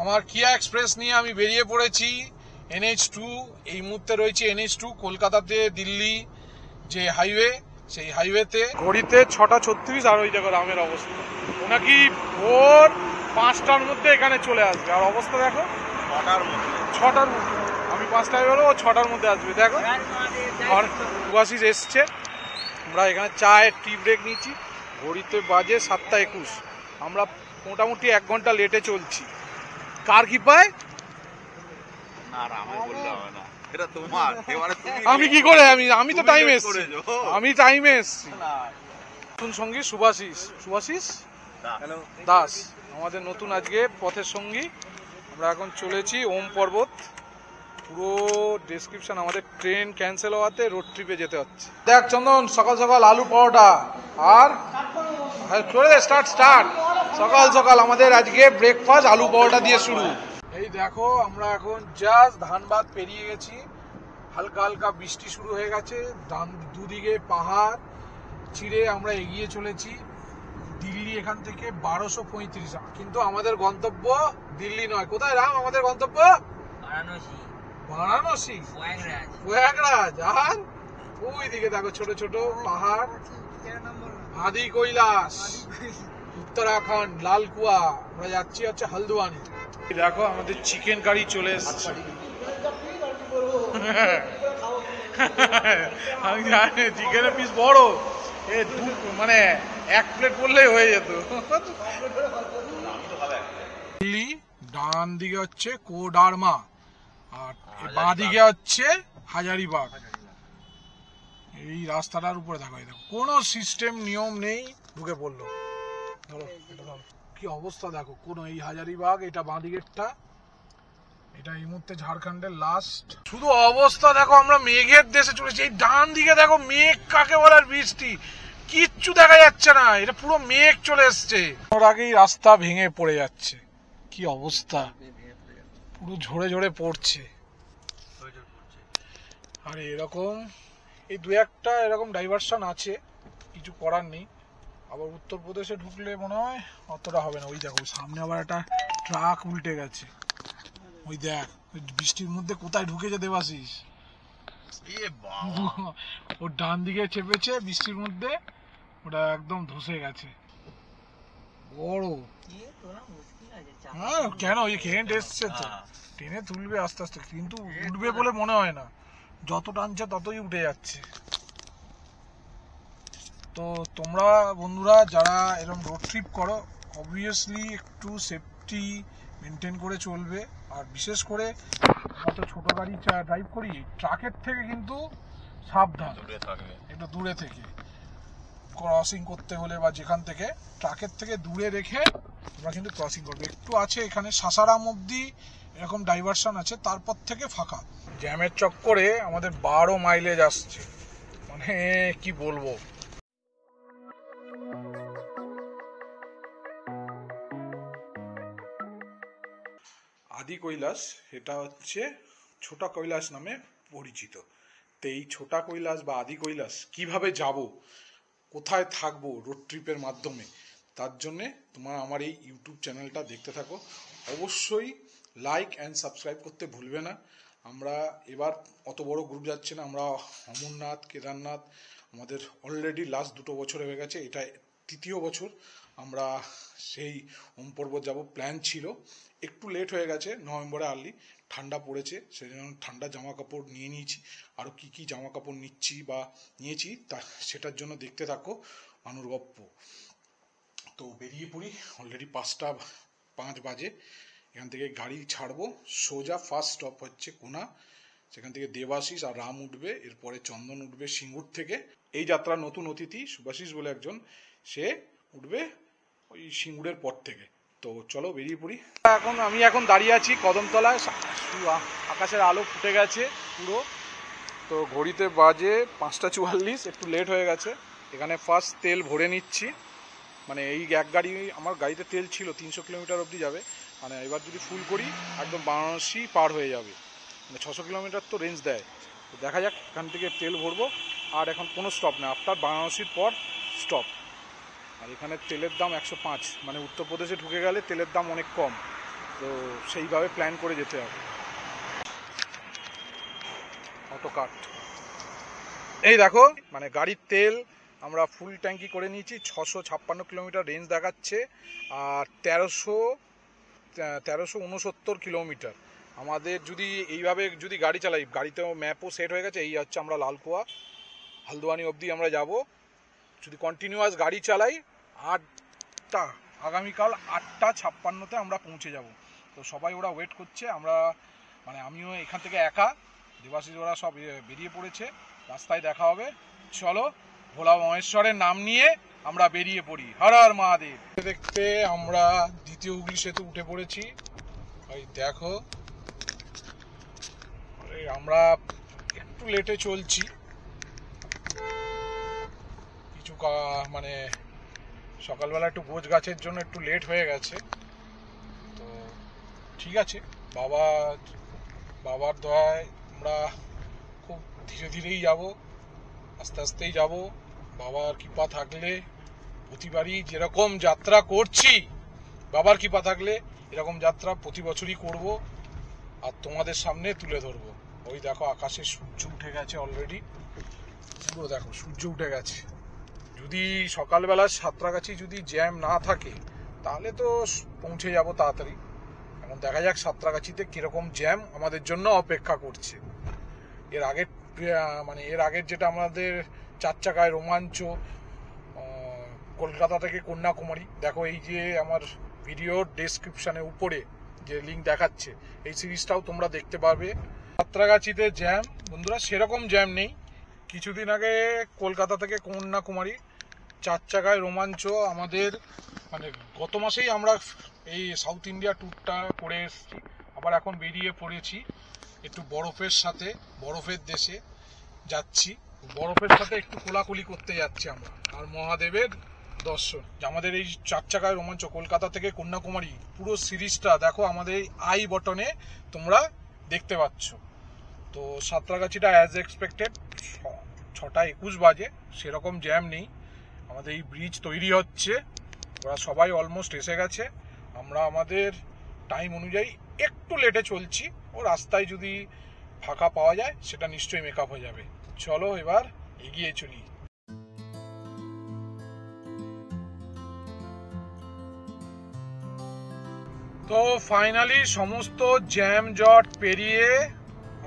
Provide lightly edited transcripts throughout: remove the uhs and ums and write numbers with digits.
আমার কিয়া এক্সপ্রেস নিয়ে আমি বেরিয়ে পড়েছি NH2। এই মুহূর্তে রয়েছে NH2 কলকাতাতে দিল্লি যে হাইওয়ে, সেই হাইওয়েতে। ঘড়িতে 6:36 আর ওই দেখো রামের অবস্থা। ওনাকি ভোর 5টার মধ্যে এখানে চলে আসবে, আর অবস্থা দেখো 6টার মধ্যে। আমি 5টায় বেরো, ও 6টার মধ্যে আসবে। দেখো সুভাষিস এসছে, আমরা এখানে চায়ের টি ব্রেক নিচ্ছি। ঘড়িতে বাজে 7:21। আমরা মোটামুটি 1 ঘন্টা লেটে চলছি। কার কি পায় আমি কি করে, আমি তো টাইমে এসছি, আমি টাইমে এসছি। নতুন সঙ্গী সুভাষিস দাস আমাদের নতুন আজকে পথের সঙ্গী। আমরা এখন চলেছি ওম পর্বত। পুরো ডেসক্রিপশন। আমাদের ট্রেন ক্যান্সেল হওয়াতে রোড ট্রিপে যেতে হচ্ছে। দেখ চন্দন, সকাল সকাল আলু পরোটা আর স্টার্ট সকাল সকাল আমাদের আজকে ব্রেকফাস্ট আলু পরোটা দিয়ে শুরু। এই দেখো আমরা এখন জাস্ট ধানবাদ পেরিয়ে গেছি। হালকা হালকা বৃষ্টি শুরু হয়ে গেছে, দুদিকে পাহাড় ছিঁড়ে আমরা এগিয়ে চলেছি। দিল্লি এখান থেকে 1235, কিন্তু আমাদের গন্তব্য দিল্লি নয়। কোথায় রাম আমাদের গন্তব্য? বারাণসী, প্রয়াগরাজ। আর ওই দিকে দেখো ছোট ছোট পাহাড়, আদি কৈলাস, উত্তরাখণ্ড, লালকুয়া। আমরা যাচ্ছি হচ্ছে হলদওয়ানি। দেখো আমাদের চিকেন কারি চলে এসেছে। আমি জানি চিকেনের পিস বড়, মানে 1 প্লেট বললেই হয়ে যেত। দিল্লি ডান দিকে হচ্ছে কোডারমা, আর বাঁ দিকে হচ্ছে হাজারিবাগ। এই রাস্তাটার উপরে দেখো, কোনো সিস্টেম নিয়ম নেই, ঢুকে পড়লো। ধরো এটা ধরো, কি অবস্থা দেখো। কোন এই হাজারিবাগ, এটা বাঁ দিকেরটা, এটা এই মুহূর্তে ঝাড়খণ্ডের লাস্ট। শুধু অবস্থা দেখো, আমরা মেঘের দেশে চলেছি। এই ডান দিকে দেখো, মেঘ কাকে বলার, বৃষ্টি কিচ্ছু দেখা যাচ্ছে না, এটা পুরো মেঘ চলে এসছে। ওর আগেই রাস্তা ভেঙে পড়ে যাচ্ছে, কি অবস্থা, পুরো ঝরে ঝরে পড়ছে। আর এরকম এই 2-1টা এরকম ডাইভারশন আছে, কিছু করার নেই। আবার উত্তরপ্রদেশে ঢুকলে মনে হয় অতটা হবে না। ওই দেখো সামনে আবার একটা ট্রাক উল্টে গেছে। ওই দেখ, বৃষ্টির মধ্যে কোথায় ঢুকেছে দেবাশিস। ও ডান দিকে চেপেছে বৃষ্টির মধ্যে, ওটা একদম ধসে গেছে। বড় হ্যাঁ, কেন ওই ট্রেন এসছে তো, ট্রেনে তুলবে আস্তে আস্তে, কিন্তু উঠবে বলে মনে হয় না। যত টানছে ততই উঠে যাচ্ছে। তো তোমরা বন্ধুরা যারা এরকম রোড ট্রিপ করো, অবভিয়াসলি একটু সেফটি মেনটেন করে চলবে। আর বিশেষ করে আমরা তো ছোট গাড়ি ড্রাইভ করি, ট্রাকের থেকে কিন্তু সাবধান, একটু দূরে থেকে ক্রসিং করতে হলে বা যেখান থেকে, ট্রাকের থেকে দূরে রেখে আমরা কিন্তু ক্রসিং করবো। একটু আছে এখানে সাসারাম অব্দি এরকম ডাইভারশন আছে, তারপর থেকে ফাঁকা। জ্যামের চক্করে আমাদের 12 মাইলেজ আসছে, মানে কি বলবো। আদি কৈলাস, এটা হচ্ছে ছোটা কৈলাস নামে পরিচিত। তো এই ছোটা কৈলাস বা আদি কৈলাস কিভাবে যাব, কোথায় থাকবো রোড ট্রিপের মাধ্যমে, তার জন্যে তোমার আমার এই ইউটিউব চ্যানেলটা দেখতে থাকো। অবশ্যই লাইক অ্যান্ড সাবস্ক্রাইব করতে ভুলবে না। আমরা এবার অত বড় গ্রুপ যাচ্ছে না, আমরা অমরনাথ, কেদারনাথ, আমাদের অলরেডি লাস্ট 2 বছর হয়ে গেছে, এটা 3য় বছর। আমরা সেই ওম পর্বত যাব, প্ল্যান ছিল, একটু লেট হয়ে গেছে। নভেম্বরে আর্লি ঠান্ডা পড়েছে, সেই জন্য ঠান্ডা জামা কাপড় নিয়ে নিয়েছি। আরও কী কী জামা কাপড় নিচ্ছি বা নিয়েছি তা সেটার জন্য দেখতে থাকো মানুর গপ্প। তো বেরিয়ে পড়ি, অলরেডি 5:05 বাজে। এখান থেকে গাড়ি ছাড়বো, সোজা ফার্স্ট স্টপ হচ্ছে কোনা, সেখান থেকে দেবাশিস আর রাম উঠবে, এরপরে চন্দন উঠবে সিঙ্গুর থেকে। এই যাত্রার নতুন অতিথি সুভাষিস বলে একজন, সে উঠবে ওই সিঙ্গুরের পর থেকে। তো চলো বেরিয়ে পড়ি। আমি এখন দাঁড়িয়ে আছি কদমতলায়, আকাশের আলো ফুটে গেছে পুরো। তো ঘড়িতে বাজে 5:44, একটু লেট হয়ে গেছে। এখানে ফার্স্ট তেল ভরে নিচ্ছি, মানে এই এক গাড়ি, আমার গাড়িতে তেল ছিল 300 কিলোমিটার অবধি যাবে, মানে এবার যদি ফুল করি একদম বারাণসী পার হয়ে যাবে, মানে 600 কিলোমিটার তো রেঞ্জ দেয়। তো দেখা যাক, এখান থেকে তেল ভরবো। আর এখন কোনো স্টপ নেই, আফটার বারাণসীর পর স্টপ। আর এখানে তেলের দাম 105, মানে উত্তরপ্রদেশে ঢুকে গেলে তেলের দাম অনেক কম, তো সেইভাবে প্ল্যান করে যেতে হবে। অটো কাট, এই দেখো মানে গাড়ির তেল আমরা ফুল ট্যাঙ্কি করে নিয়েছি, 656 কিলোমিটার রেঞ্জ দেখাচ্ছে, আর 1369 কিলোমিটার। আমাদের যদি এইভাবে যদি গাড়ি চালাই, গাড়িতেও ম্যাপও সেট হয়ে গেছে, এই হচ্ছে আমরা লালকুয়া হালদোয়ানি অবধি আমরা যাব। যদি কন্টিনিউয়াস গাড়ি চালাই আগামীকাল 8:56 আমরা পৌঁছে যাব। তো সবাই ওরা ওয়েট করছে, আমরা মানে আমিও এখান থেকে একা, দেবাশিস ওরা সব বেরিয়ে পড়েছে, রাস্তায় দেখা হবে। চলো ভোলা মহেশ্বরের নাম নিয়ে আমরা বেরিয়ে পড়ি। হর হর মহাদেব। দেখতে আমরা দ্বিতীয় হুগলি সেতু উঠে পড়েছি, ওই দেখো। আমরা একটু লেটে চলছি, কিছু মানে সকালবেলা একটু গোছ গাছের জন্য একটু লেট হয়ে গেছে। তো ঠিক আছে, বাবার দয়ায় আমরা খুব ধীরে ধীরেই যাব, আস্তে আস্তেই যাব। বাবার কৃপা থাকলে প্রতিবারই যেরকম যাত্রা করছি, বাবার কৃপা থাকলে এরকম যাত্রা প্রতি বছরই করব আর তোমাদের সামনে তুলে ধরবো। ওই দেখো আকাশে সূর্য উঠে গেছে অলরেডি, পুরো দেখো সূর্য উঠে গেছে। যদি সকালবেলা সাঁতরাগাছি যদি জ্যাম না থাকে তাহলে তো পৌঁছে যাব তাড়াতাড়ি। এখন দেখা যাক সাঁতরাগাছিতে কিরকম জ্যাম আমাদের জন্য অপেক্ষা করছে। এর আগের যেটা আমাদের 4 চাকায় রোমাঞ্চ, কলকাতা থেকে কন্যাকুমারী, দেখো এই যে আমার ভিডিওর ডেসক্রিপশনে উপরে যে লিঙ্ক দেখাচ্ছে, এই সিরিজটাও তোমরা দেখতে পারবে। সাঁতরাগাছিতে জ্যাম বন্ধুরা সেরকম জ্যাম নেই। কিছুদিন আগে কলকাতা থেকে কন্যাকুমারী 4 চাকায় রোমাঞ্চ আমাদের মানে গত মাসেই আমরা এই সাউথ ইন্ডিয়া ট্যুরটা করে এসেছি, আবার এখন বেরিয়ে পড়েছি একটু বরফের দেশে যাচ্ছি, বরফের সাথে একটু কোলাকুলি করতে যাচ্ছি আমরা, আর মহাদেবের দর্শন। আমাদের এই 4 চাকায় রোমাঞ্চ কলকাতা থেকে কন্যাকুমারী পুরো সিরিজটা দেখো আমাদের এই আই বটনে তোমরা দেখতে পাচ্ছ। তো সাঁতরাগাছিটা অ্যাজ এক্সপেক্টেড 6:21 বাজে, সেরকম জ্যাম নেই। আমাদের এই ব্রিজ তৈরি হচ্ছে, ওরা সবাই অলমোস্ট এসে গেছে। আমরা আমাদের টাইম অনুযায়ী একটু লেটে চলছি, ও রাস্তায় যদি ফাঁকা পাওয়া যায় সেটা নিশ্চয়ই মেকআপ হয়ে যাবে। চলো এবার এগিয়ে চলি। তো ফাইনালি সমস্ত জ্যাম জট পেরিয়ে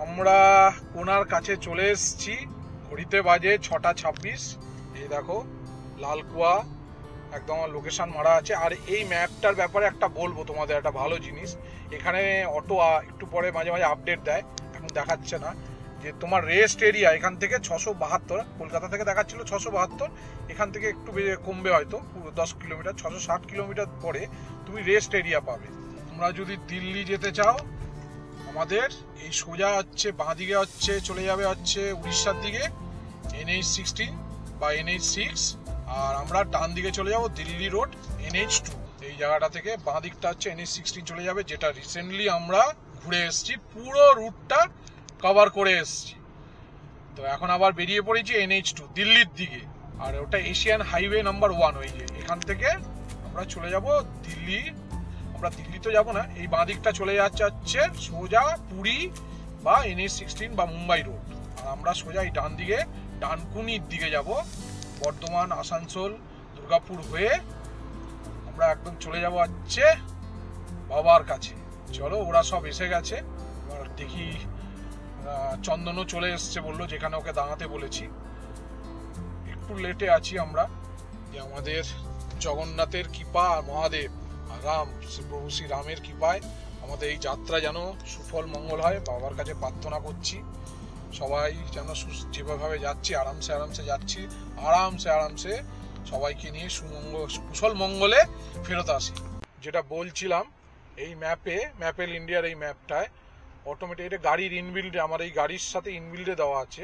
আমরা কোনার কাছে চলে এসেছি। ঘড়িতে বাজে 6:26। এই দেখো লালকুয়া একদম লোকেশন মারা আছে। আর এই ম্যাপটার ব্যাপারে একটা বলবো তোমাদের, একটা ভালো জিনিস, এখানে অটো একটু পরে মাঝে মাঝে আপডেট দেয়, এখন দেখাচ্ছে না, যে তোমার রেস্ট এরিয়া এখান থেকে 672, কলকাতা থেকে দেখাচ্ছিল 672, এখান থেকে একটু কমবে হয়তো 10 কিলোমিটার, 660 কিলোমিটার পরে তুমি রেস্ট এরিয়া পাবে। তোমরা যদি দিল্লি যেতে চাও আমাদের এই সোজা হচ্ছে বাঁদিকে হচ্ছে চলে যাবে হচ্ছে উড়িষ্যার দিকে NH16 বা NH6, আর আমরা ডান দিকে চলে যাব দিল্লি রোড NH2। এই জায়গাটা থেকে বাঁ দিকটা হচ্ছে NH16 চলে যাবে, যেটা রিসেন্টলি আমরা ঘুরে এসেছি, পুরো রুটটা কভার করে এসেছি। তো এখন আবার বেরিয়ে পড়েছি NH2 দিল্লির দিকে, আর ওটা এশিয়ান হাইওয়ে নাম্বার 1। ওই যে এখান থেকে আমরা চলে যাব দিল্লি। আমরা দিল্লি তো যাবো না, এই বাঁ দিকটা চলে যাচ্ছে হচ্ছে সোজা পুরী বা NH16 বা মুম্বাই রোড, আর আমরা সোজা এই ডান দিকে ডানকুনির দিকে যাব, বর্ধমান, আসানসোল, দুর্গাপুর হয়ে আমরা একদম চলে যাব হচ্ছে বাবার কাছে। চলো ওরা সব এসে গেছে, এবার দেখি চন্দনও চলে এসছে, বললো যেখানে ওকে দাঁড়াতে বলেছি। একটু লেটে আছি আমরা, যে আমাদের জগন্নাথের কৃপা আর মহাদেব আর রাম প্রভু শ্রী রামের কৃপায় আমাদের এই যাত্রা যেন সুফল মঙ্গল হয়, বাবার কাছে প্রার্থনা করছি। সবাই যেন যেভাবে যাচ্ছি আরামসে যাচ্ছি, আরামসে সবাইকে নিয়ে কুশল মঙ্গলে ফেরত আসি। যেটা বলছিলাম, এই ম্যাপেল ইন্ডিয়ার এই ম্যাপটায় অটোমেটিক এটা গাড়ির ইনবিল্ডে, আমার এই গাড়ির সাথে ইনবিল্ডে দেওয়া আছে,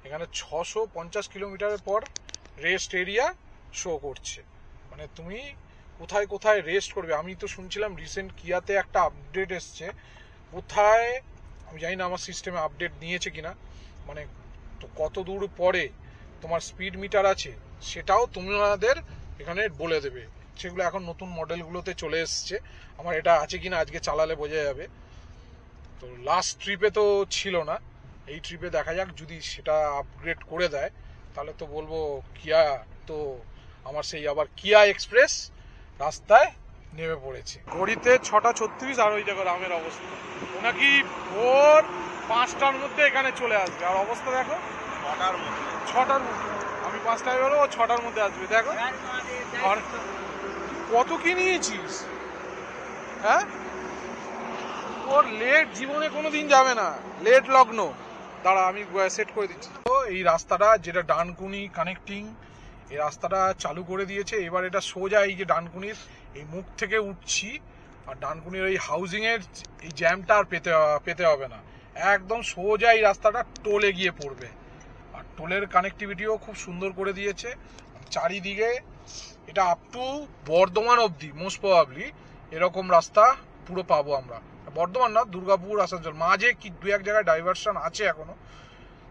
এখানে 650 কিলোমিটারের পর রেস্ট এরিয়া শো করছে, মানে তুমি কোথায় কোথায় রেস্ট করবে। আমি তো শুনছিলাম রিসেন্ট কিয়াতে একটা আপডেট এসছে, কোথায় আমি জানি না আমার সিস্টেমে আপডেট নিয়েছে কিনা, মানে তো কত দূর পরে তোমার স্পিড মিটার আছে সেটাও তোমাদের এখানে বলে দেবে, সেগুলো এখন নতুন মডেলগুলোতে চলে এসছে। আমার এটা আছে কিনা আজকে চালালে বোঝা যাবে। তো লাস্ট ট্রিপে তো ছিল না, এই ট্রিপে দেখা যাক যদি সেটা আপগ্রেড করে দেয় তাহলে তো বলবো কিয়া। তো আমার সেই আবার কিয়া এক্সপ্রেস রাস্তায় নেমে পড়েছে। ঘড়িতে 6:36 আর ওই দেখো রামের অবস্থা, ও নাকি ভোর 5টার মধ্যে এখানে চলে আসবে। আর অবস্থা দেখো 6টার মধ্যে, আমি 5টায় বেরোবো, 6টার মধ্যে আসবে। দেখো আর কত কি নিয়েছিস, হ্যাঁ? ওর লেট জীবনে কোনোদিন যাবে না, লেট লগ্ন। দাঁড়া আমি সেট করে দিচ্ছি। তো এই রাস্তাটা যেটা ডানকুনি কানেক্টিং, এই রাস্তাটা চালু করে দিয়েছে। এবার এটা সোজা এই যে ডানকুনির এই মুখ থেকে উঠছি, আর ডানকুনির এই হাউজিং এর এই জ্যামটা আর পেতে হবে না, একদম সোজা এই রাস্তাটা টোলে গিয়ে পড়বে। আর টোলের কানেক্টিভিটিও খুব সুন্দর করে দিয়েছে চারিদিকে। এটা আপ টু বর্ধমান অবধি মোস্ট প্রবাবলি এরকম রাস্তা পুরো পাবো আমরা। বর্ধমান না, দুর্গাপুর, আসানসোল, মাঝে কি দু এক জায়গায় ডাইভারশন আছে এখনো।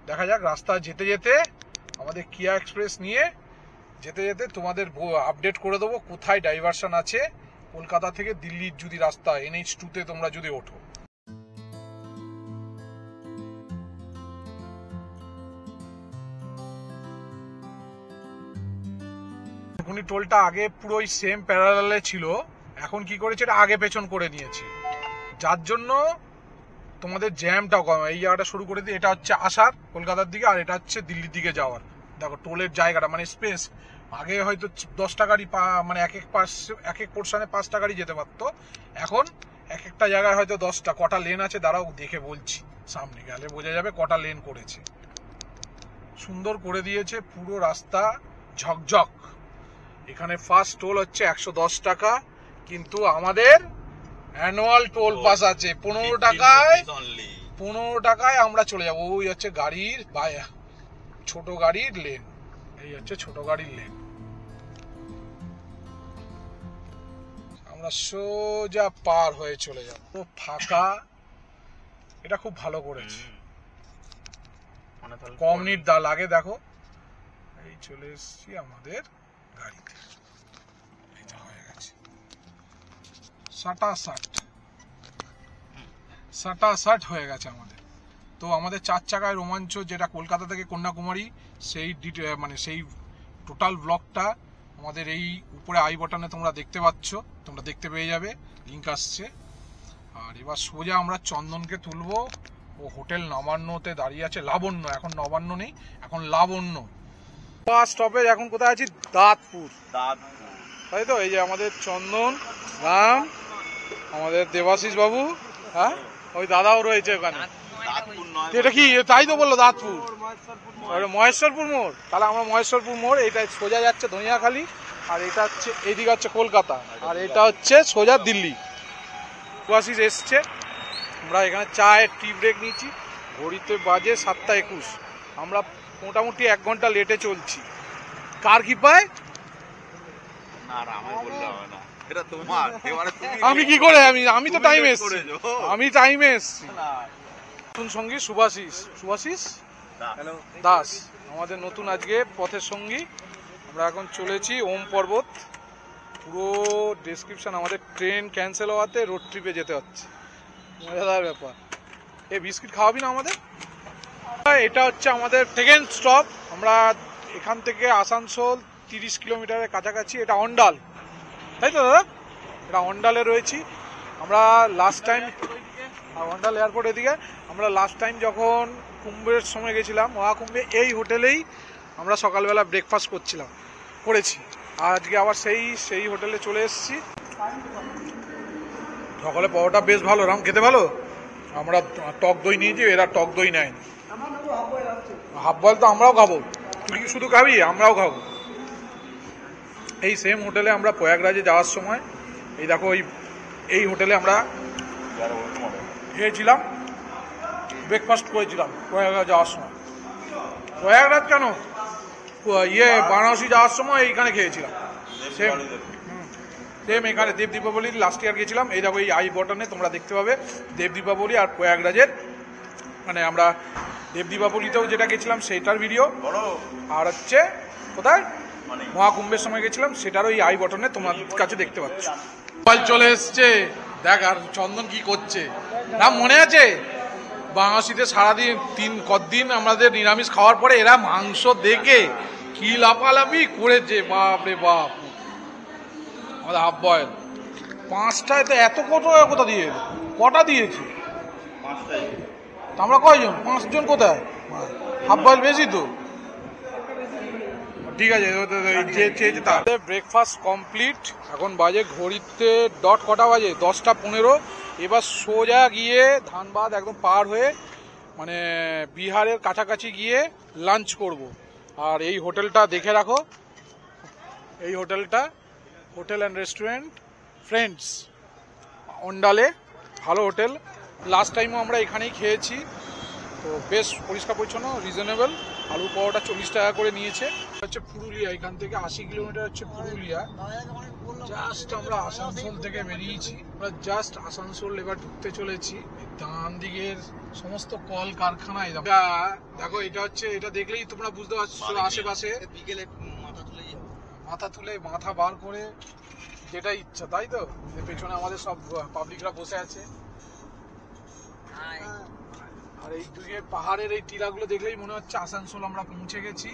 দেখা যাক রাস্তা যেতে যেতে আমাদের কিয়া এক্সপ্রেস নিয়ে যেতে যেতে তোমাদের আপডেট করে দেবো কোথায় ডাইভারশন আছে। কলকাতা থেকে দিল্লির যদি রাস্তা NH2-তে তোমরা যদি ওঠো। টোলটা আগে পুরোই সেম প্যারালালে ছিল, এখন কি করেছে এটা আগে পেছন করে নিয়েছে, যার জন্য তোমাদের জ্যামটাও কম। এই জায়গাটা শুরু করে দিয়ে এটা হচ্ছে আসার কলকাতার দিকে, আর এটা হচ্ছে দিল্লির দিকে যাওয়ার। দেখো টোলের জায়গাটা মানে স্পেস, আগে হয়তো 10টা গাড়ি মানে এক এক পোর্শনে 5টা গাড়ি যেতে পারতো, এখন এক একটা জায়গায় হয়তো 10টা। কটা লেন আছে দাঁড়াও দেখে বলছি, সামনে গেলে বোঝা যাবে কটা লেন করেছে। সুন্দর করে দিয়েছে পুরো রাস্তা ঝকঝক। এখানে ফার্স্ট টোল হচ্ছে 110 টাকা, কিন্তু আমাদের অ্যানুয়াল টোল পাস আছে 15 টাকায়। 15 টাকায় আমরা চলে যাবো। ওই হচ্ছে গাড়ির ছোট গাড়ির লেন, এই হচ্ছে ছোট গাড়ির লেন। আমরা সোজা পার হয়ে চলে যাবো, ফাঁকা। এটা খুব ভালো করেছে, কম নিট লাগে। দেখো এই চলে এসছি আমাদের গাড়িতে, হয়ে গেছে 60 হয়ে গেছে আমাদের। তো আমাদের 4 চাকায় রোমাঞ্চ, যেটা কলকাতা থেকে কন্যাকুমারী, সেই মানে সেই টোটাল ব্লগটা আমাদের এই উপরে আই বাটনে তোমরা দেখতে পাচ্ছ, তোমরা দেখতে পেয়ে যাবে, লিঙ্ক আসছে। আর এবার সোজা আমরা চন্দনকে তুলবো। ও হোটেল নবান্নতে দাঁড়িয়ে আছে, লাবণ্য, এখন নবান্ন নেই, এখন লাবণ্য। ফার্স্ট স্টপেজ এখন কোথায় আছি? দাঁতপুর, তাই তো। এই যে আমাদের চন্দন, রাম, আমাদের দেবাশিস বাবু, হ্যাঁ ওই দাদাও রয়েছে ওখানে। এটা কি তাই তো বললো দাঁতপুর, মহেশ্বরপুর মোড়। তাহলে আমরা মহেশ্বরপুর মোড়, এটা সোজা যাচ্ছে ধনিয়াখালী, আর এটা হচ্ছে এইদিকে হচ্ছে কলকাতা, আর এটা হচ্ছে সোজা দিল্লি। দেবাশিস এসছে, আমরা এখানে চায়ের টি ব্রেক নিচ্ছি। ঘড়িতে বাজে 7:21, আমরা মোটামুটি 1 ঘন্টা লেটে চলছি। কার কি পায় আমি কি করে, আমি তো টাইমে এসছি, আমি টাইমে এসছি। নতুন সঙ্গী সুভাষিস দাস, আমাদের নতুন আজকে পথের সঙ্গী। আমরা এখন চলেছি ওম পর্বত। পুরো ডেসক্রিপশন, আমাদের ট্রেন ক্যান্সেল হওয়াতে রোড ট্রিপে যেতে হচ্ছে, মজাদার ব্যাপার। এই বিস্কিট খাওয়াবি না আমাদের? এটা হচ্ছে আমাদের সেকেন্ড স্টপ। আমরা এখান থেকে আসানসোল 30 কিলোমিটারের কাছাকাছি। এটা অন্ডাল, তাই তো দাদা? এটা অন্ডালে রয়েছি আমরা লাস্ট টাইম, অন্ডাল এয়ারপোর্ট এদিকে। আমরা লাস্ট টাইম যখন কুম্ভের সময় গেছিলাম, মহাকুম্ভে, এই হোটেলেই আমরা সকালবেলা ব্রেকফাস্ট করেছি। আজকে আবার সেই হোটেলে চলে এসেছি। সকালে পাওয়াটা বেশ ভালো, রাম খেতে ভালো। আমরা টক দই নিয়েছি, এরা টক দই নেয়। হাফ বয়েল তো আমরাও খাবো, তুই কি শুধু খাবি? আমরাও খাবো। এই সেম হোটেলে আমরা প্রয়াগরাজে যাওয়ার সময়, এই দেখো এই হোটেলে আমরা খেয়েছিলাম, ব্রেকফাস্ট করেছিলাম প্রয়াগরাজ যাওয়ার সময়। প্রয়াগরাজ কেন, বারাণসী যাওয়ার সময় এইখানে খেয়েছিলাম। সেম এখানে দেব দীপাবলির লাস্ট ইয়ার গেছিলাম। এই দেখো এই আই বটনে তোমরা দেখতে পাবে দেব দীপাবলি আর প্রয়াগরাজের, মানে আমরা দেব দীপাবলিতেও যেটা গেছিলাম সেটার ভিডিও। আর হচ্ছে কোথায় মহাকুম্ভের সময় গেছিলাম, সেটারও এই আই বটনে তোমার কাছে দেখতে পাচ্ছ। মোবাইল চলে এসছে, দেখ। আর চন্দন কি করছে না মনে আছে? বাঙালিতে সারাদিন কদিন আমাদের নিরামিষ খাওয়ার পরে এরা মাংস দেখে কি লাফালাফি করেছে, বাপ রে বাপ। আমাদের হাফ বয়েল 5টায় তো এত কটা দিয়ে কটা দিয়েছে? আমরা কয়জন? 5 জন। কোথায় হাফ বয়েল? বেশি তো। ঠিক আছে, ব্রেকফাস্ট কমপ্লিট। এখন বাজে ঘড়িতে ডট কটা বাজে? 10টা 15। এবার সোজা গিয়ে ধানবাদ একদম পার হয়ে মানে বিহারের কাছাকাছি গিয়ে লাঞ্চ করব। আর এই হোটেলটা দেখে রাখো, এই হোটেলটা হোটেল অ্যান্ড রেস্টুরেন্ট ফ্রেন্ডস অন্ডালে, ভালো হোটেল। লাস্ট টাইমও আমরা এখানেই খেয়েছি, তো বেশ পরিষ্কার পরিচ্ছন্ন, রিজনেবল। আলু পাওয়াটা 40 টাকা করে নিয়েছে। হচ্ছে পুরুলিয়া, এখান থেকে 80 কিলোমিটার হচ্ছে পুরুলিয়া। জাস্ট আমরা আসানসোল থেকে বেরিয়েছি, আমরা জাস্ট আসানসোল এবার ঢুকতে চলেছি। ডান দিকের সমস্ত কল কারখানায় দেখো, এটা হচ্ছে, এটা দেখলেই তোমরা বুঝতে পারছো আশেপাশে মাথা তুলে মাথা বার করে যেটা ইচ্ছা, তাই তো। পেছনে আমাদের সব পাবলিকরা বসে আছে। আর এই দিকে পাহাড়ের এই টিলাগুলো দেখলেই মনে হচ্ছে আসানসোল আমরা পৌঁছে গেছি।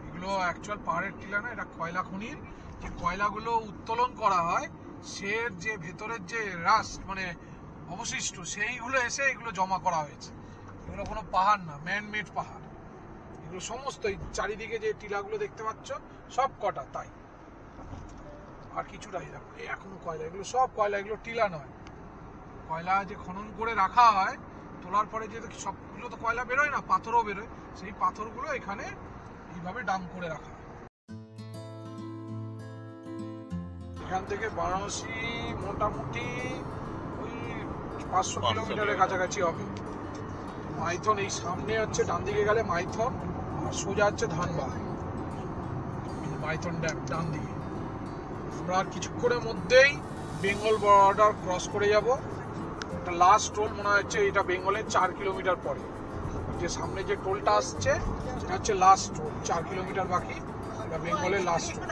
এগুলো অ্যাকচুয়াল পাহাড়ের টিলা না, এটা কয়লা খনির। যে কয়লাগুলো উত্তোলন করা হয়, সে যে ভেতরের যে রাস্ট মানে অবশিষ্ট, সেইগুলো এসে এগুলো জমা করা হয়েছে। এগুলো কোনো পাহাড় না, ম্যানমেড পাহাড় এগুলো সমস্ত। এই চারিদিকে যে টিলাগুলো দেখতে পাচ্ছ সব কটা তাই। আর কিছুটাই দেখো, এখনো কয়লা, এগুলো সব কয়লা, এগুলো টিলা নয়। কয়লা যে খনন করে রাখা হয়, তোলার পরে যে সবগুলো তো কয়লা বেরোয় না, পাথরও বেরোয়। সেই পাথরগুলো এখানে এইভাবে ডাম করে রাখা হয়। এখান থেকে বারাণসী মোটামুটি ওই 500 কিলোমিটারের কাছাকাছি হবে। মাইথন এই সামনে হচ্ছে, ডান দিকে গেলে মাইথন, আর সোজা হচ্ছে ধানবাদ। মাইথন ড্যাম ডান দিকে। আমরা আর কিছুক্ষণের মধ্যেই বেঙ্গল বর্ডার ক্রস করে যাব। এটা লাস্ট টোল মনে হচ্ছে, এটা বেঙ্গলের 4 কিলোমিটার পরে। যে সামনে যে টোলটা আসছে এটা হচ্ছে লাস্ট টোল, 4 কিলোমিটার বাকি, এটা বেঙ্গলের লাস্ট টোল।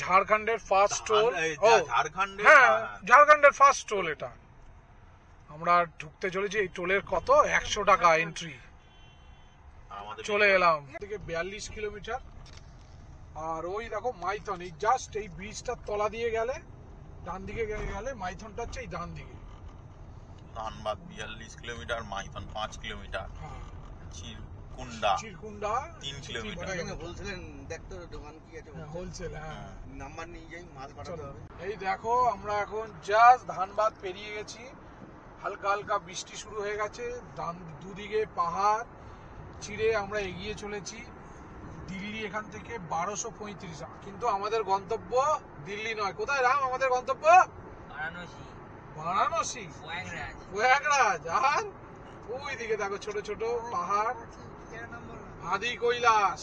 ঝাড়খণ্ডের ফার্স্ট টোল, হ্যাঁ ঝাড়খণ্ডের ফার্স্ট টোল এটা। আমরা ঢুকতে চলেছি। এই টোলের কত? 100 টাকা এন্ট্রি। চলে এলাম। থেকে 42 কিলোমিটার। আর ওই দেখো মাইথন, এই জাস্ট এই ব্রিজটার তলা দিয়ে গেলে, ডান দিকে গেলে মাইথনটা হচ্ছে এই ডান দিকে। Dhanbad 42 kilometre, Maithon 5 kilometre, Chirkunda 3 kilometre. বলছিলেন দেখতো দোকান কি আছে, হোলসেল, হ্যাঁ নাম্বার নিয়ে যাই, মাল পাঠাতে হবে। এই দেখো, আমরা এখন জাস্ট ধানবাদ পেরিয়ে গেছি। হালকা হালকা বৃষ্টি শুরু হয়ে গেছে। দুদিকে পাহাড় চিড়ে আমরা এগিয়ে চলেছি। দিল্লি এখান থেকে 1235, কিন্তু আমাদের গন্তব্য দিল্লি নয়। কোথায় রাম আমাদের গন্তব্য? বারাণসী, প্রয়াগরাজ। আর ওই দিকে দেখো ছোট ছোট পাহাড়, আদি কৈলাস,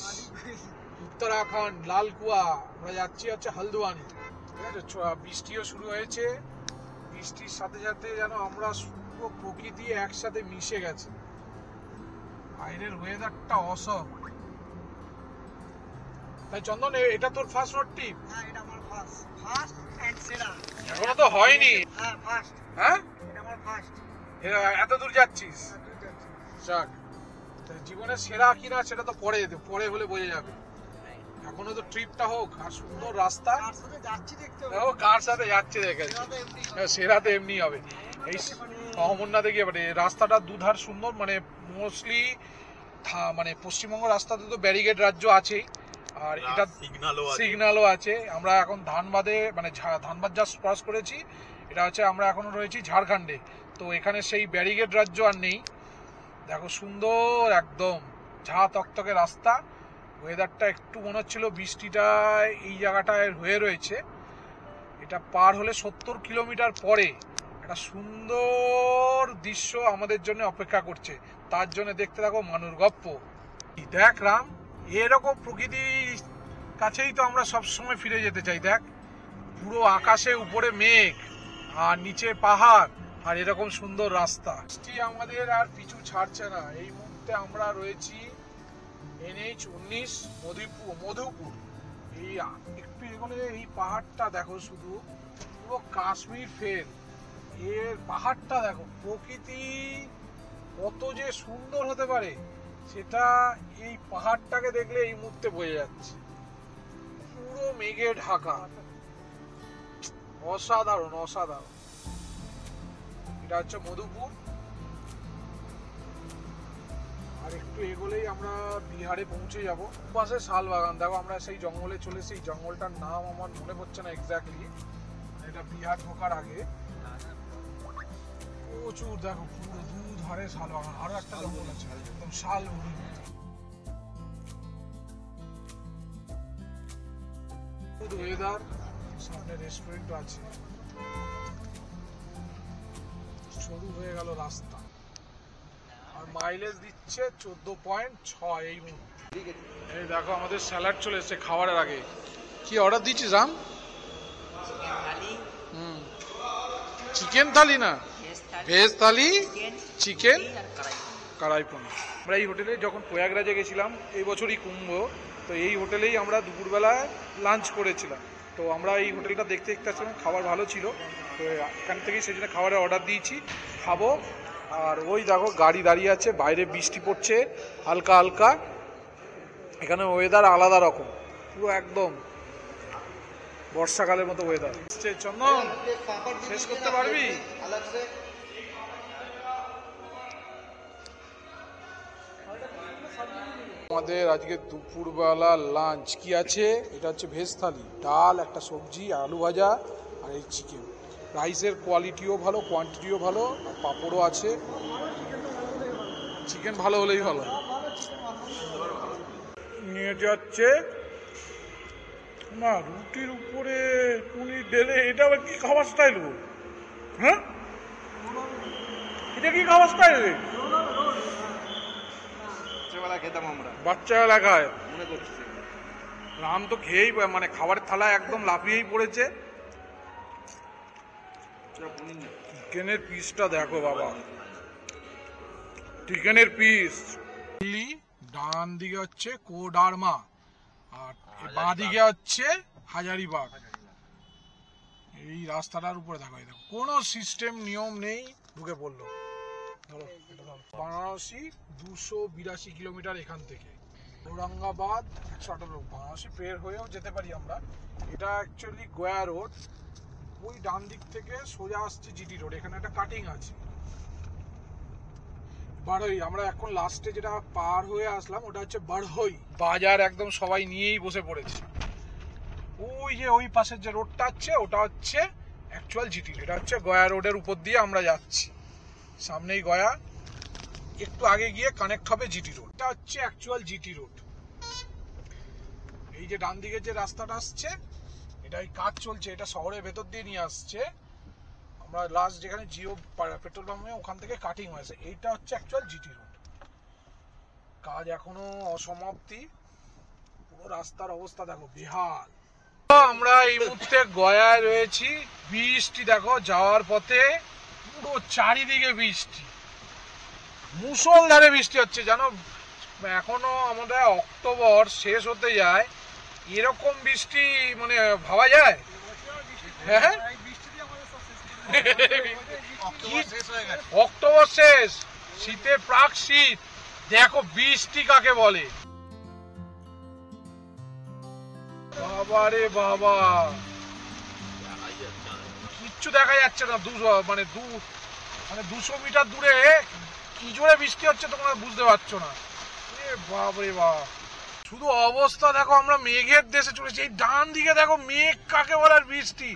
উত্তরাখণ্ড, লালকুয়া। আমরা যাচ্ছি হচ্ছে হলদওয়ানি। ঠিক আছে, বৃষ্টিও শুরু হয়েছে। বৃষ্টির সাথে সাথে যেন আমরা পুরো প্রকৃতি একসাথে মিশে গেছে। বাইরের ওয়েদারটা অসম। তাই চন্দন, এটা তোর ফার্স্ট রোড ট্রিপ? হ্যাঁ, এটা আমার ফার্স্ট এন্ড সেরা। এখনো তো হয়নি? হ্যাঁ ফার্স্ট। হ্যাঁ, এটা আমার ফার্স্ট। এত দূর যাচ্ছিস? যাক, জীবনের সেরা কিনা সেটা তো পরে হলে বোঝা যাবে। এখনো তো ট্রিপটা হোক। আর সুন্দর রাস্তা, কার সাথে যাচ্ছি দেখতে হবে। ও কার সাথে যাচ্ছে দেখেছি। সেরা তো এমনি হবে। এই অমরনাথে গিয়ে মানে রাস্তাটা দুধার সুন্দর, মানে মোস্টলি মানে পশ্চিমবঙ্গ রাস্তাতে তো ব্যারিকেড রাজ্য আছেই। আর এটা সিগন্যালও আছে। আমরা এখন ধানবাদে মানে ধানবাদ যা ক্রস করেছি, এটা হচ্ছে আমরা এখনো রয়েছি ঝাড়খণ্ডে। তো এখানে সেই ব্যারিকেড রাজ্য আর নেই। দেখো সুন্দর একদম ঝা তকতকে রাস্তা। ওয়েদারটা একটু মনে হচ্ছিল বৃষ্টিটা এই জায়গাটায় হয়ে রয়েছে। এটা পার হলে 70 কিলোমিটার পরে একটা সুন্দর দৃশ্য আমাদের জন্য অপেক্ষা করছে। তার জন্য দেখতে থাকো মানুর গপ্প। দেখ রাম, এরকম প্রকৃতির কাছেই তো আমরা সবসময় ফিরে যেতে চাই। দেখ পুরো আকাশে উপরে মেঘ আর নিচে পাহাড় আর এরকম সুন্দর রাস্তা। আমাদের আর পিছু ছাড়ছে না। এই মুহূর্তে আমরা রয়েছি NH-19 মধুপুর। এই একটু এগোলে এই পাহাড়টা দেখো, শুধু পুরো কাশ্মীর ফেল। এর পাহাড়টা দেখো, প্রকৃতি কত যে সুন্দর হতে পারে সেটা এই পাহাড়টাকে দেখলে এই মুহূর্তে বোঝা যাচ্ছে। পুরো মেঘে ঢাকা, অসাধারণ অসাধারণ। এটা হচ্ছে মধুপুর। আর একটু এগোলেই আমরা বিহারে পৌঁছে যাব। পাশে শাল বাগান দেখো, আমরা সেই জঙ্গলে চলে, সেই জঙ্গলটার নাম আমার মনে পড়ছে না এক্স্যাক্টলি। এটা বিহার ঢোকার আগে প্রচুর দেখো, পুরো দুধারে শাল বাগান। আরো একটা জঙ্গল আছে একদম শাল ভূমি। ওয়েদার, সামনে রেস্টুরেন্ট আছে। শুরু হয়ে গেল রাস্তা। আর মাইলেজ দিচ্ছে 14.6 এই মুহূর্তে। এই দেখো আমাদের স্যালাড চলে এসেছে খাবারের আগে। কি অর্ডার দিচ্ছিস রাম? চিকেন থালি না, ভেজ থালি, চিকেন কড়াই পনির। আমরা এই হোটেলে যখন প্রয়াগরাজে গেছিলাম, এই বছরই কুম্ভ, তো এই হোটেলেই আমরা দুপুরবেলায় লাঞ্চ করেছিলাম। তো আমরা এই হোটেলটা দেখতে দেখতে আসছিলাম, খাবার ভালো ছিল, তো এখান থেকেই সেই জন্য খাবারের অর্ডার দিয়েছি, খাবো। আর ওই দেখো গাড়ি দাঁড়িয়ে আছে, বাইরে বৃষ্টি পড়ছে হালকা হালকা। এখানে ওয়েদার আলাদা রকম, পুরো একদম বর্ষাকালের মতো ওয়েদার। চন্দন, শেষ করতে পারবি? আমাদের আজকে দুপুরবেলা লাঞ্চ কি আছে? এটা হচ্ছে ভেজ থালি, ডাল, একটা সবজি, আলু ভাজা আর এই চিকেন। রাইসের কোয়ালিটিও ভালো, কোয়ান্টিটিও ভালো, আর পাঁপড়ও আছে। চিকেন ভালো হলেই ভালো। নিয়ে যাচ্ছে না রুটির উপরে পনির ঢেলে। এটা আবার কি খাবার স্টাইল? হ্যাঁ, এটা কি খাবার স্টাইল? বাচ্চাবেলা খায় রাম, তো খেয়েই মানে খাবারের থালা একদম লাফিয়েই পড়েছে। চিকেনের পিসটা দেখো বাবা, চিকেনের পিস। ডান দিকে হচ্ছে কোডারমা আর বাঁ দিকে হচ্ছে হাজারিবাগ। এই রাস্তাটার উপরে দেখো, দেখো কোনো সিস্টেম নিয়ম নেই, ঢুকে পড়লো। বারাণসী 282 কিলোমিটার এখান থেকে। ঔরঙ্গাবাদ 118। বারাণসী পের হয়েও যেতে পারি আমরা। এটা অ্যাকচুয়ালি গয়া রোড। ওই ডান দিক থেকে সোজা আসছে জিটি রোড। এখানে একটা কাটিং আছে বারহই। আমরা এখন লাস্টে যেটা পার হয়ে আসলাম ওটা হচ্ছে বারহই বাজার। একদম সবাই নিয়েই বসে পড়েছে। ওই যে ওই পাশের যে রোডটা আছে ওটা হচ্ছে অ্যাকচুয়াল জিটি। এটা হচ্ছে গয়া রোডের উপর দিয়ে আমরা যাচ্ছি। সামনেই গয়া, একটু আগে গিয়ে কানেক্ট হবে জিটি রোড। এটা হচ্ছে অ্যাকচুয়াল জিটি রোড। এই যে ডান দিকে যে রাস্তাটা আসছে, এটা এই কাজ চলছে, এটা শহরের ভেতর দিয়ে নিয়ে আসছে। আমরা লাস্ট যেখানে জিও পেট্রোল পাম্পে ওখান থেকে কাটিং হয়েছে। এইটা হচ্ছে অ্যাকচুয়াল জিটি রোড। কাজ এখনো অসমাপ্তি। পুরো রাস্তার অবস্থা দেখো বেহাল। আমরা এই মুহূর্তে গয়ায় রয়েছি। বৃষ্টি দেখো, যাওয়ার পথে পুরো চারিদিকে বৃষ্টি, মুষলধারে বৃষ্টি হচ্ছে। জানো এখনো আমাদের অক্টোবর শেষ হতে যায়, এরকম বৃষ্টি মানে ভাবা যায়? হ্যাঁ, অক্টোবর শেষ, শীতে প্রাক শীত। দেখো বৃষ্টি কাকে বলে। বাবা রে বাবা, কিচ্ছু দেখা যাচ্ছে না। 200 মিটার দূরে কি জোরে বৃষ্টি হচ্ছে তোমরা বুঝতে পারছো না। বাপ রে বাপ, শুধু অবস্থা দেখো, আমরা মেঘের দেশে চলেছি। এই ডান দিকে দেখো মেঘ কাকে বলার, বৃষ্টি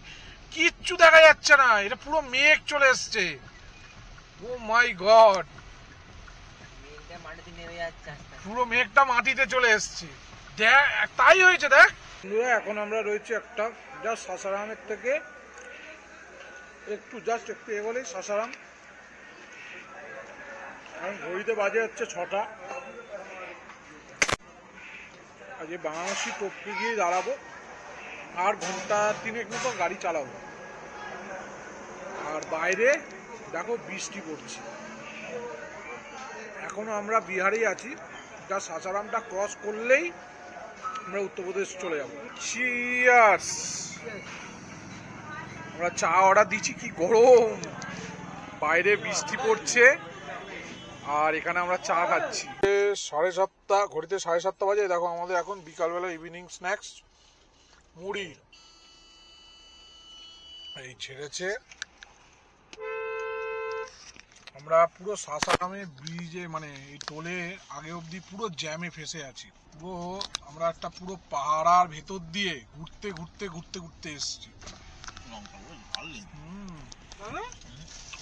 কিচ্ছু দেখা যাচ্ছে না, এটা পুরো মেঘ চলে এসছে। ও মাই গড, পুরো মেঘটা মাটিতে চলে এসছে। দেখ তাই হয়েছে, দেখ। এখন আমরা রয়েছি একটা জাস্ট সাসারামের থেকে একটু এগোলেই সাসারাম। এখন ঘড়িতে বাজে হচ্ছে 6টা। আজকে বাংলাদেশি টপকে গিয়ে দাঁড়াবো, আর ঘন্টা 3 মতো গাড়ি চালাবো। আর বাইরে দেখো বৃষ্টি পড়ছে। এখনো আমরা বিহারেই আছি, যা সাসারামটা ক্রস করলেই আমরা উত্তরপ্রদেশ চলে যাবো। চিয়ার্স। আমরা চা অর্ডার দিচ্ছি, কি গরম, বাইরে বৃষ্টি পড়ছে আর এখানে আমরা চা খাচ্ছি। 7:30, ঘড়িতে 7:30 বাজে। দেখো আমাদের এখন বিকালবেলা ইভিনিং স্ন্যাক্স মুড়ি এই ছেড়েছে। আমরা পুরো সাসারামে ব্রিজে মানে এই টোলে আগে অবধি পুরো জ্যামে ফেসে আছি। পুরো আমরা একটা পুরো পাহাড়ার ভেতর দিয়ে ঘুরতে ঘুরতে ঘুরতে ঘুরতে এসছি।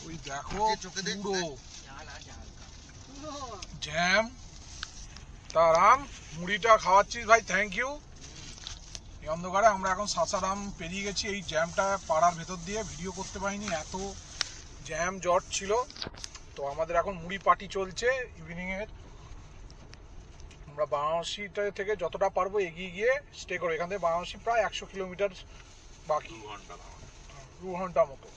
ওই দেখো পুরো জ্যাম। তারাম মুড়িটা খাওয়াচ্ছিস ভাই, থ্যাংক ইউ। এই অন্ধকারে আমরা এখন সাসারাম পেরিয়ে গেছি। এই জ্যামটা পাড়ার ভেতর দিয়ে ভিডিও করতে পারিনি, এত জ্যাম জট ছিল। তো আমাদের এখন মুড়ি পার্টি চলছে ইভিনিং এর। আমরা বারাণসীটা থেকে যতটা পারবো এগিয়ে গিয়ে স্টে করবো। এখান থেকে বারাণসী প্রায় 100 কিলোমিটার বাকি, 2 ঘন্টা মতো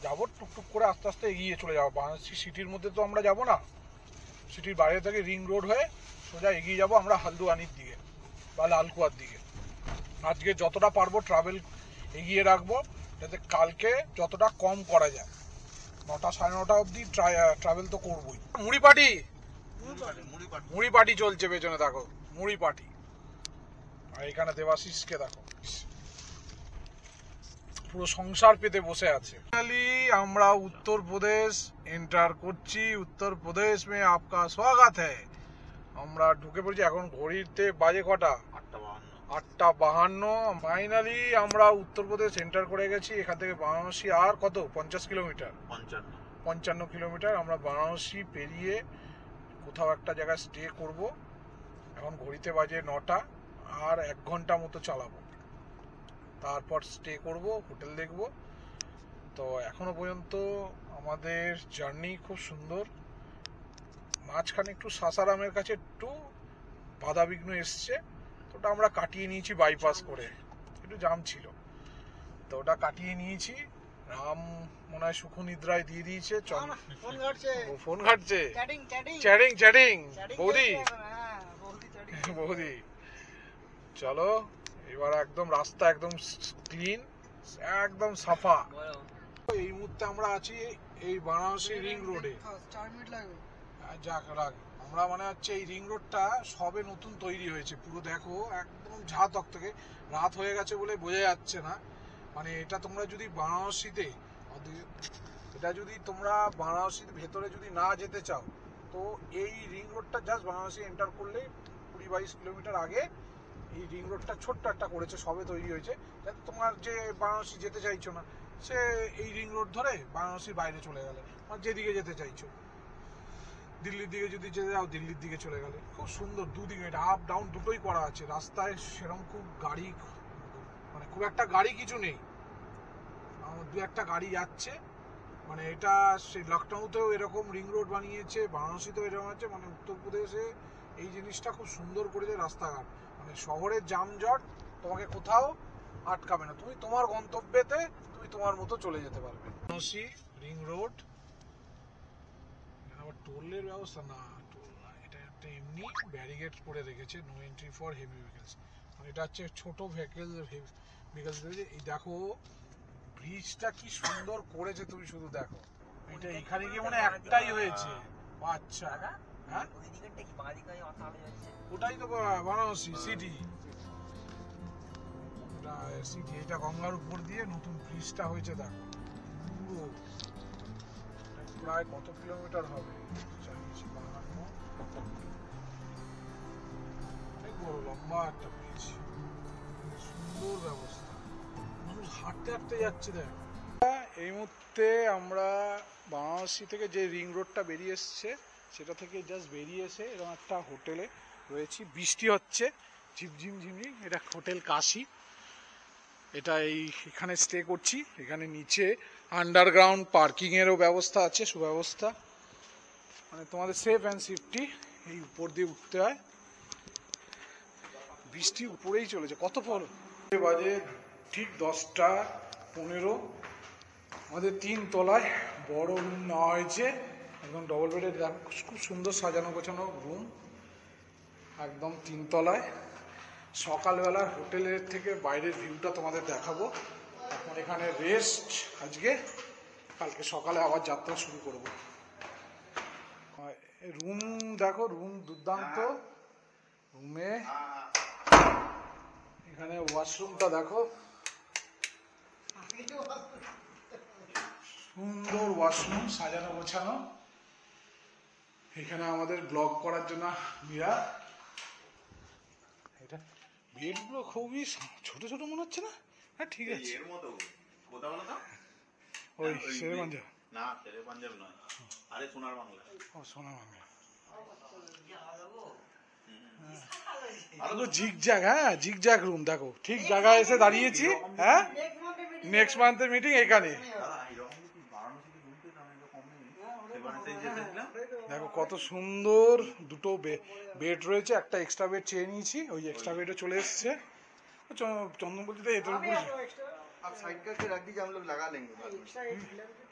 যাবো। টুকটুক করে আস্তে আস্তে এগিয়ে চলে যাবো। বারাণসী সিটির মধ্যে তো আমরা যাব না, সিটির বাইরে থেকে রিং রোড হয়ে সোজা এগিয়ে যাব আমরা হালদুয়ানির দিকে বা লালকুয়ার দিকে। আজকে যতটা পারবো ট্রাভেল এগিয়ে রাখবো, যাতে কালকে যতটা কম করা যায়। 9টা 9:30 অবধি ট্রাভেল তো করবোই। মুড়ি পার্টি চলছে পেছনে, দেখো মুড়ি পার্টি। আর এখানে দেবাশিসকে দেখো পুরো সংসার পেতে বসে আছে। ফাইনালি আমরা উত্তরপ্রদেশ এন্টার করছি। উত্তরপ্রদেশ মে আপকা স্বাগত হ্যায়। আমরা ঢুকে পড়েছি। এখন ঘড়িতে বাজে কটা? 8:52। ফাইনালি আমরা উত্তরপ্রদেশ এন্টার করে গেছি। এখান থেকে বারাণসী আর কত, 50 কিলোমিটার, 55 কিলোমিটার। আমরা বারাণসী পেরিয়ে কোথাও একটা জায়গায় স্টে করব। এখন ঘড়িতে বাজে 9টা, আর 1 ঘন্টা মতো চালাবো, তারপর স্টে করব, হোটেল দেখব। তো এখনো পর্যন্ত আমাদের জার্নি খুব সুন্দর। মাঝখানে একটু সাসারামের কাছে একটু বাধাবিঘ্ন এসছে, তো ওটা আমরা কাটিয়ে নিয়েছি বাইপাস করে, একটু জাম ছিল তো ওটা কাটিয়ে নিয়েছি। রাম মনে হয় সুখ নিদ্রায় দিয়ে দিয়েছে। ফোন ঘাটছে, চ্যাটিং। বৌদি চলো এবার একদম রাস্তা একদম ক্লিন, একদম সাফা। এই মুহূর্তে আমরা আছি এই বারাণসী রিং রোডে। যাক রাখ, আমরা মানে হচ্ছে এই রিং রোডটা সবে নতুন তৈরি হয়েছে পুরো। দেখো একদম ঝাঁ তকতকে, রাত হয়ে গেছে বলে বোঝা যাচ্ছে না। মানে এটা তোমরা যদি বারাণসীতে, এটা যদি তোমরা বারাণসীর ভেতরে যদি না যেতে চাও, তো এই রিং রোডটা জাস্ট বারাণসী এন্টার করলে 20-22 কিলোমিটার আগে এই রিং রোডটা ছোট্ট একটা করেছে, সবে তৈরি হয়েছে, যাতে তোমার যে বারাণসী যেতে চাইছো না সে এই রিং রোড ধরে বারাণসীর বাইরে চলে গেলে, আর যেদিকে যেতে চাইছো, দিল্লির দিকে যদি যেতে যাও দিল্লির দিকে চলে গেলে। খুব সুন্দর, দুদিকে এটা আপ ডাউন দুটোই করা আছে। রাস্তায় সেরকম খুব গাড়ি, মানে খুব একটা গাড়ি কিছু নেই, 2-1টা গাড়ি যাচ্ছে। মানে এটা সেই লখনৌতেও এরকম রিং রোড বানিয়েছে, বারাণসীতেও এরকম আছে। মানে উত্তরপ্রদেশে এই জিনিসটা খুব সুন্দর করেছে রাস্তাঘাট। মানে শহরের যানজট তোমাকে কোথাও আটকাবে না, তুমি তোমার গন্তব্যেতে তুমি তোমার মতো চলে যেতে পারবে। Varanasi ring road. আবার টোলের ব্যবস্থা না, টোল না, এটা একটা এমনি ব্যারিকেড করে রেখেছে, no entry for heavy vehicles. মানে এটা হচ্ছে ছোট ভেহিকলস। এই দেখো ব্রিজটা কি সুন্দর করেছে, তুমি শুধু দেখো। এটা এখানে গিয়ে মানে একটাই হয়েছে। আচ্ছা হ্যাঁ, ওটাই তো বারাণসী সিটি। এটা গঙ্গার উপর দিয়ে নতুন ব্রিজটা হয়েছে, দেখো পুরো প্রায় কত কিলোমিটার হবে, বড় লম্বা একটা ব্রিজ, সুন্দর ব্যবস্থা, মানুষ হাঁটতে হাঁটতে যাচ্ছে দেখ। এই মুহূর্তে আমরা বারাণসী থেকে যে রিং রোডটা বেরিয়ে এসছে সেটা থেকে জাস্ট বেরিয়ে এসে এরকম একটা হোটেলে রয়েছি। বৃষ্টি হচ্ছে ঝিমঝিম ঝিমঝিম। এটা হোটেল কাশি, এটা এখানে স্টে করছি। এখানে নিচে আন্ডারগ্রাউন্ড পার্কিংয়েরও ব্যবস্থা আছে, সুব্যবস্থা, মানে তোমাদের সেফ অ্যান্ড সেফটি। এই উপর দিয়ে উঠতে হয়, বৃষ্টি উপরেই চলেছে। কত পর বাজে ঠিক 10টা 15। আমাদের 3 তলায় বড় রুম নেওয়া হয়েছে, একদম ডবল বেডের, খুব সুন্দর সাজানো গোছানো রুম, একদম 3 তলায়। সকালবেলা হোটেলের থেকে বাইরের ভিউটা তোমাদের দেখাবো। এখন এখানে রেস্ট আজকে, কালকে সকালে আবার যাত্রা শুরু করব। রুম দেখো, রুম দুর্দান্ত। রুমে এখানে ওয়াশরুমটা দেখো, সুন্দর ওয়াশরুম, সাজানো গোছানো। এখানে আমাদের ব্লগ করার জন্য মীরা। এটা বেডগুলো খুবই ছোট ছোট মনে হচ্ছে না? হ্যাঁ ঠিক আছে, এর মতো কোথাও বলো তো? ওই শেরে পাঞ্জাব না, শেরে পাঞ্জাব নয়, আরে সোনার বাংলা। ও সোনা বাংলা। আরো আরো জিগজ্যাগ, হ্যাঁ জিগজ্যাগ রুম দেখো, ঠিক জায়গায় এসে দাঁড়িয়েছি। হ্যাঁ, নেক্সট মান্থের মিটিং এখানে। দাদা এরকম কি বারাণসীতে ঘুরতে দাম একটু কম নেই? সেখানে সেই যেতেছিলাম, দেখো কত সুন্দর, দুটো বেড রয়েছে, একটা এক্সট্রা বেড চেয়ে নিয়েছি, ওই এক্সট্রা বেডে চলে এসছে। চন্দন বলছি এদের উপরে extra आप साइड करके रख दीजिए, हम लोग लगा लेंगे बाद में। extra